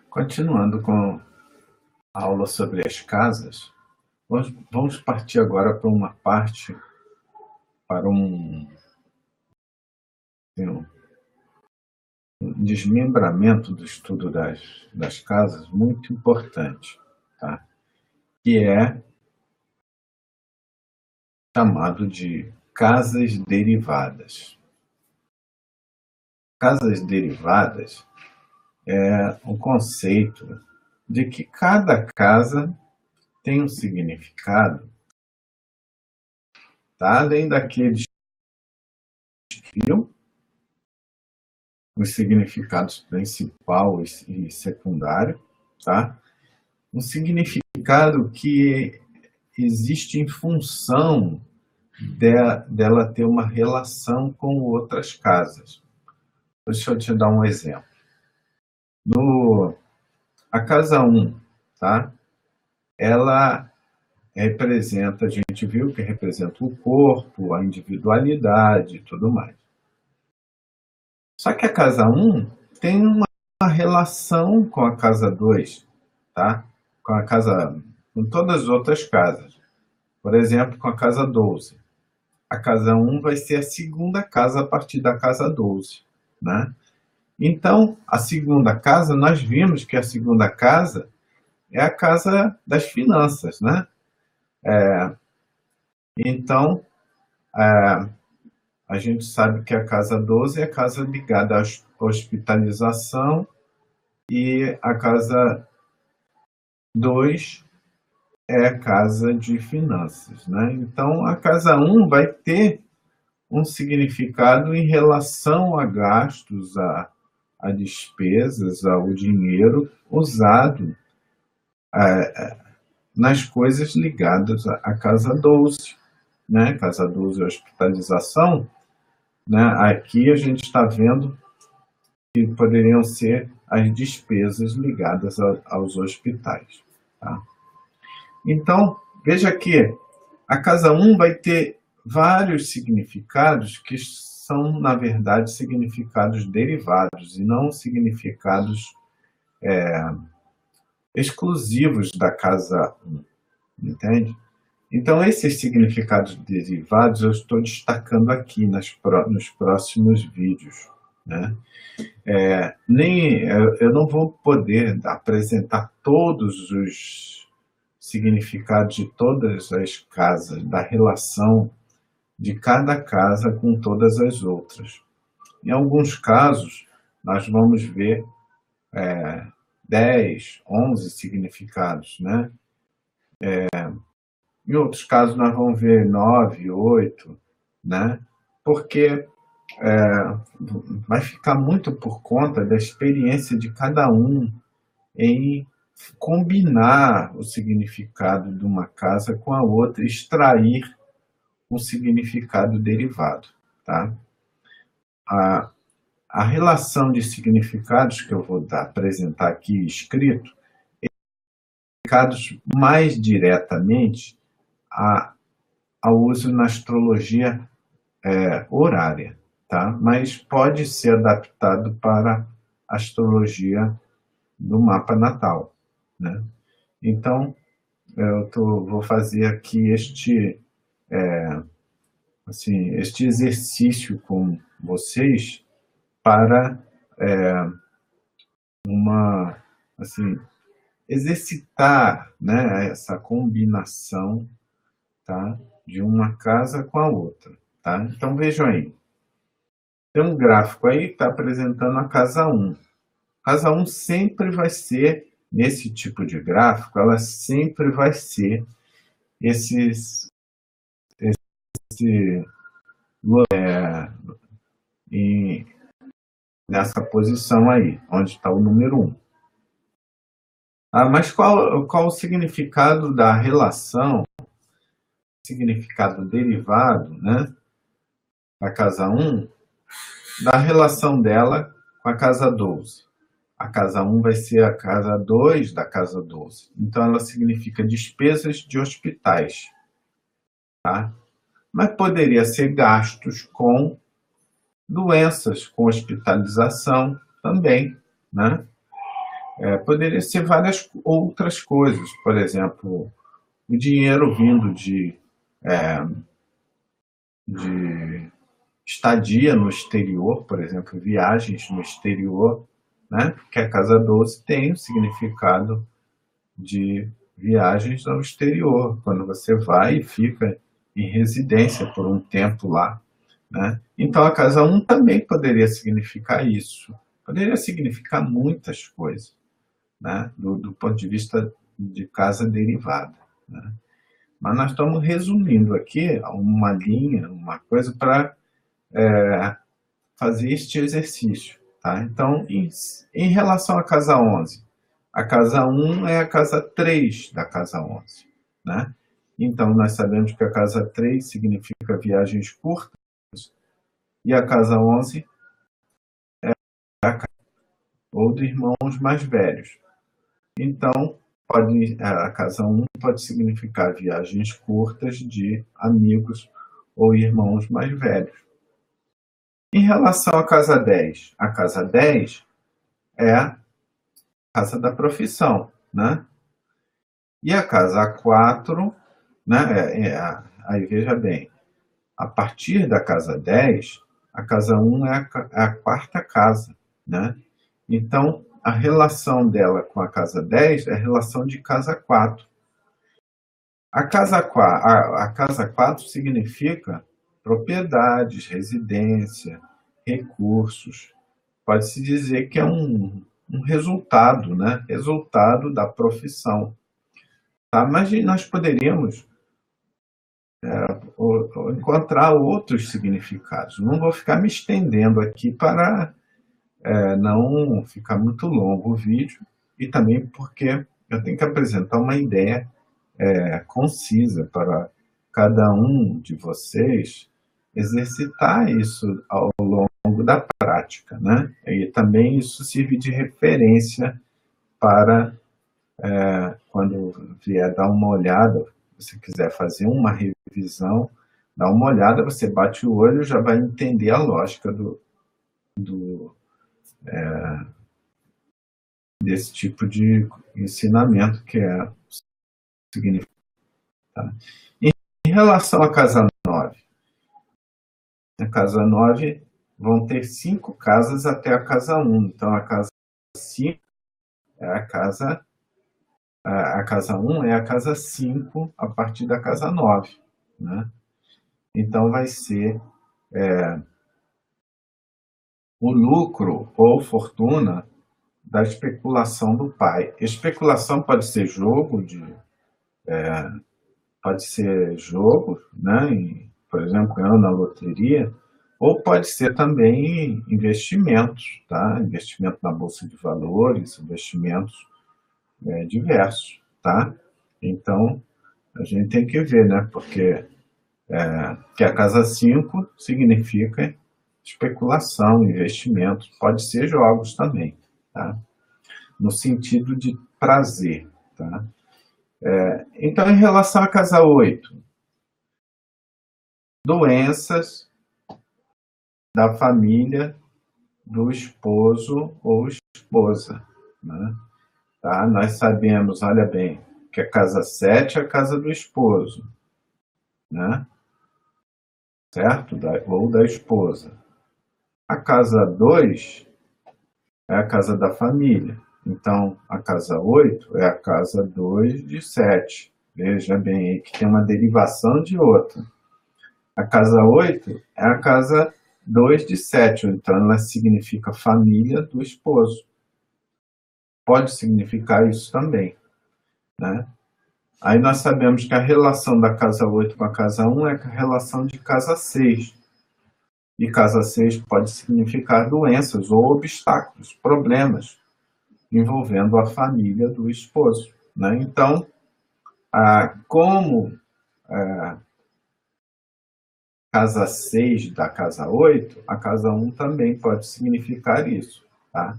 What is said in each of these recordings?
Continuando com a aula sobre as casas, vamos partir agora para uma parte, para um desmembramento do estudo das casas muito importante, tá? Que é chamado de casas derivadas. Casas derivadas é um conceito de que cada casa tem um significado, tá? Além daqueles que os significados principal e secundário, tá? Um significado que existe em função dela ter uma relação com outras casas. Deixa eu te dar um exemplo. A casa 1, tá? Ela representa, a gente viu que representa o corpo, a individualidade e tudo mais. Só que a casa 1 tem uma relação com a casa 2, tá? Com todas as outras casas. Por exemplo, com a casa 12. A casa 1 vai ser a segunda casa a partir da casa 12, né? Então, a segunda casa, nós vimos que a segunda casa é a casa das finanças, né? Então, a gente sabe que a casa 12 é a casa ligada à hospitalização e a casa 2 é a casa de finanças, né? Então, a casa 1 vai ter um significado em relação a gastos, a despesas, ao dinheiro usado nas coisas ligadas à casa 12, né? Casa 12 é hospitalização, né? Aqui a gente está vendo que poderiam ser as despesas ligadas aos hospitais, tá? Então, veja que a casa 1 vai ter vários significados que são, na verdade, significados derivados e não significados exclusivos da casa 1, entende? Então, esses significados derivados eu estou destacando aqui nos próximos vídeos, né? Eu não vou poder apresentar todos os significados de todas as casas, da relação de cada casa com todas as outras. Em alguns casos, nós vamos ver 10, 11 significados, né? Em outros casos, nós vamos ver 9, 8, né? Porque vai ficar muito por conta da experiência de cada um em combinar o significado de uma casa com a outra, extrair um significado derivado, tá? A relação de significados que eu vou apresentar aqui escrito, significados mais diretamente ao uso na astrologia horária, tá? Mas pode ser adaptado para a astrologia do mapa natal, né? Então, vou fazer aqui este exercício com vocês para exercitar, né, essa combinação, tá, de uma casa com a outra, tá? Então, vejam aí. Tem um gráfico aí que está apresentando a casa 1. Casa 1 sempre vai ser, nesse tipo de gráfico, ela sempre vai ser nessa posição aí, onde está o número 1. Mas qual o significado da relação, significado derivado, né, da casa 1, da relação dela com a casa 12? A casa 1 vai ser a casa 2 da casa 12. Então, ela significa despesas de hospitais, tá? Mas poderia ser gastos com doenças, com hospitalização também, né? Poderia ser várias outras coisas, por exemplo, o dinheiro vindo de estadia no exterior, por exemplo, viagens no exterior, né? Que a casa 12 tem o significado de viagens ao exterior, quando você vai e fica em residência por um tempo lá, né? Então a casa 1 também poderia significar isso, poderia significar muitas coisas, né? Do ponto de vista de casa derivada, né? Mas nós estamos resumindo aqui uma linha, uma coisa para fazer este exercício, tá? Então, em relação à casa 11, a casa 1 é a casa 3 da casa 11, né? Então, nós sabemos que a casa 3 significa viagens curtas e a casa 11 ou de irmãos mais velhos. Então, a casa 1 pode significar viagens curtas de amigos ou irmãos mais velhos. Em relação à casa 10, a casa 10 é a casa da profissão, né? E a casa 4, né? Aí veja bem, a partir da casa 10, a casa 1 é a quarta casa, né? Então, a relação dela com a casa 10 é a relação de casa 4. A casa 4 significa propriedades, residência, recursos. Pode-se dizer que é um resultado, né? Resultado da profissão. Tá? Mas nós poderíamos encontrar outros significados. Não vou ficar me estendendo aqui para não ficar muito longo o vídeo e também porque eu tenho que apresentar uma ideia concisa para cada um de vocês exercitar isso ao longo da prática, né? E também isso serve de referência para quando vier dar uma olhada, se quiser fazer uma revisão, dá uma olhada, você bate o olho e já vai entender a lógica desse tipo de ensinamento que é significado. Tá? Em relação à casa 9, na casa 9 vão ter 5 casas até a casa 1. Então, a casa 5 é a casa 1 é a casa 5 a partir da casa 9. Né? Então, vai ser o lucro ou fortuna da especulação do pai. Especulação pode ser jogo, né? Por exemplo, ganhando na loteria, ou pode ser também investimentos, tá? Investimento na bolsa de valores, investimentos diversos, tá? Então, a gente tem que ver, né? Porque que a casa 5 significa especulação, investimentos, pode ser jogos também, tá? No sentido de prazer, tá? Então, em relação à casa 8, doenças da família do esposo ou esposa, né? Tá? Nós sabemos, olha bem, que a casa 7 é a casa do esposo, né? Certo? Ou da esposa. A casa 2 é a casa da família. Então, a casa 8 é a casa 2 de 7. Veja bem aí que tem uma derivação de outra. A casa 8 é a casa 2 de 7, então ela significa família do esposo. Pode significar isso também, né? Aí nós sabemos que a relação da casa 8 com a casa 1 é a relação de casa 6. E casa 6 pode significar doenças ou obstáculos, problemas envolvendo a família do esposo, né? Então, como casa 6 da casa 8, a casa 1 também pode significar isso, tá?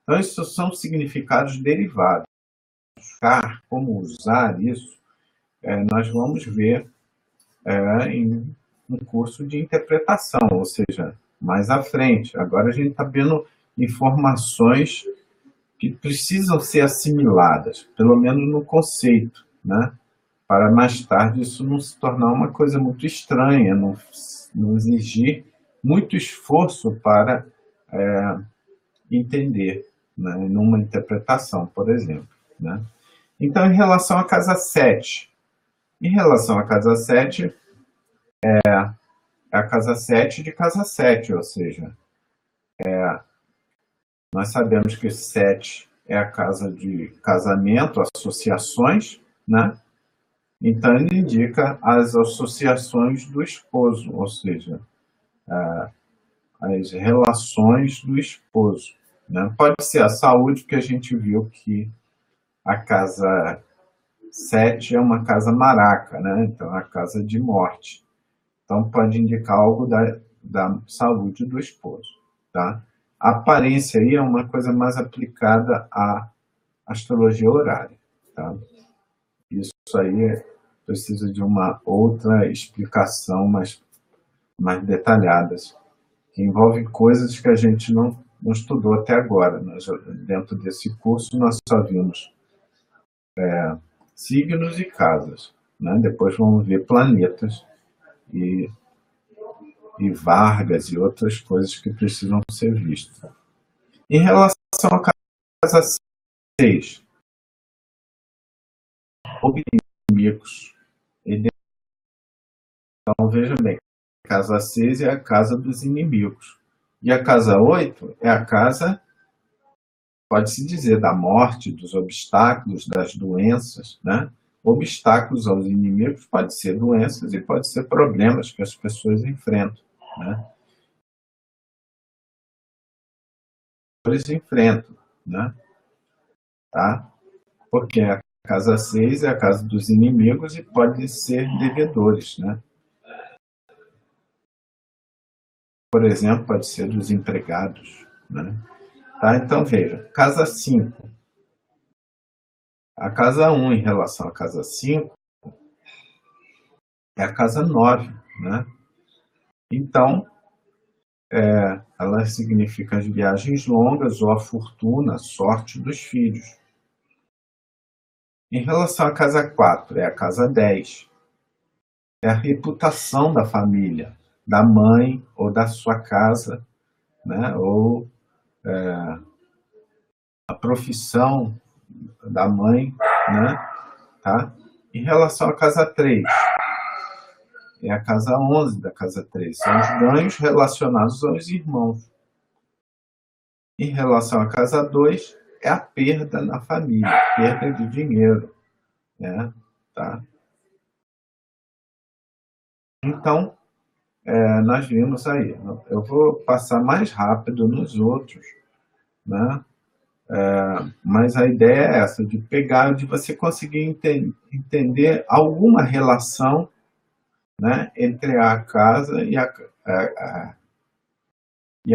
Então, esses são significados derivados. Como usar isso, nós vamos ver em um curso de interpretação, ou seja, mais à frente. Agora a gente está vendo informações que precisam ser assimiladas, pelo menos no conceito, né? Para mais tarde isso não se tornar uma coisa muito estranha, não exigir muito esforço para entender, né? Numa interpretação, por exemplo, né? Então, em relação à casa 7, é a casa 7 de casa 7, ou seja, nós sabemos que 7 é a casa de casamento, associações, né? Então, ele indica as associações do esposo, ou seja, as relações do esposo, né? Pode ser a saúde, porque a gente viu que a casa 7 é uma casa maraca, né? Então, é a casa de morte. Então, pode indicar algo da saúde do esposo, tá? A aparência aí é uma coisa mais aplicada à astrologia horária, tá? Isso aí precisa de uma outra explicação mais detalhadas, que envolve coisas que a gente não estudou até agora. Dentro desse curso, nós só vimos signos e casas, né? Depois vamos ver planetas e vargas e outras coisas que precisam ser vistas. Em relação à casa 6, inimigos. Então, veja bem, a casa 6 é a casa dos inimigos. E a casa 8 é a casa, pode-se dizer, da morte, dos obstáculos, das doenças, né? Obstáculos aos inimigos pode ser doenças e pode ser problemas que as pessoas enfrentam, né? Eles enfrentam, né? Tá? Porque a casa 6 é a casa dos inimigos e pode ser devedores, né? Por exemplo, pode ser dos empregados, né? Tá? Então, veja, casa 5. A casa 1 em relação à casa 5 é a casa 9, né? Então, ela significa as viagens longas ou a fortuna, a sorte dos filhos. Em relação à casa 4, é a casa 10. É a reputação da família, da mãe ou da sua casa, né? Ou a profissão da mãe, né? Tá? Em relação à casa 3, é a casa 11 da casa 3, são os ganhos relacionados aos irmãos. Em relação à casa 2, é a perda na família, perda de dinheiro, né? Tá? Então, nós vimos aí, eu vou passar mais rápido nos outros, né? Mas a ideia é essa, de pegar, de você conseguir entender alguma relação, né, entre a casa e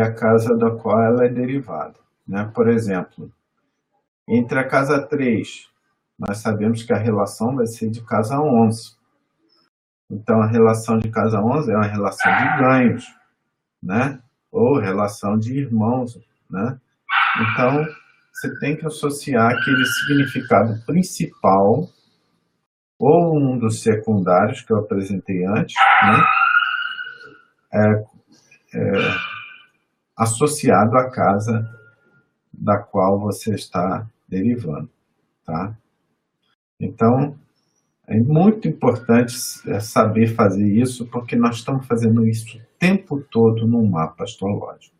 a casa da qual ela é derivada, né? Por exemplo, entre a casa 3, nós sabemos que a relação vai ser de casa 11. Então, a relação de casa 11 é uma relação de ganhos, né? Ou relação de irmãos, né? Então, você tem que associar aquele significado principal ou um dos secundários que eu apresentei antes, né? Associado à casa da qual você está derivando, tá? Então, é muito importante saber fazer isso, porque nós estamos fazendo isso o tempo todo no mapa astrológico.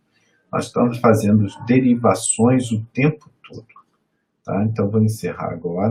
Nós estamos fazendo derivações o tempo todo, tá? Então, vou encerrar agora.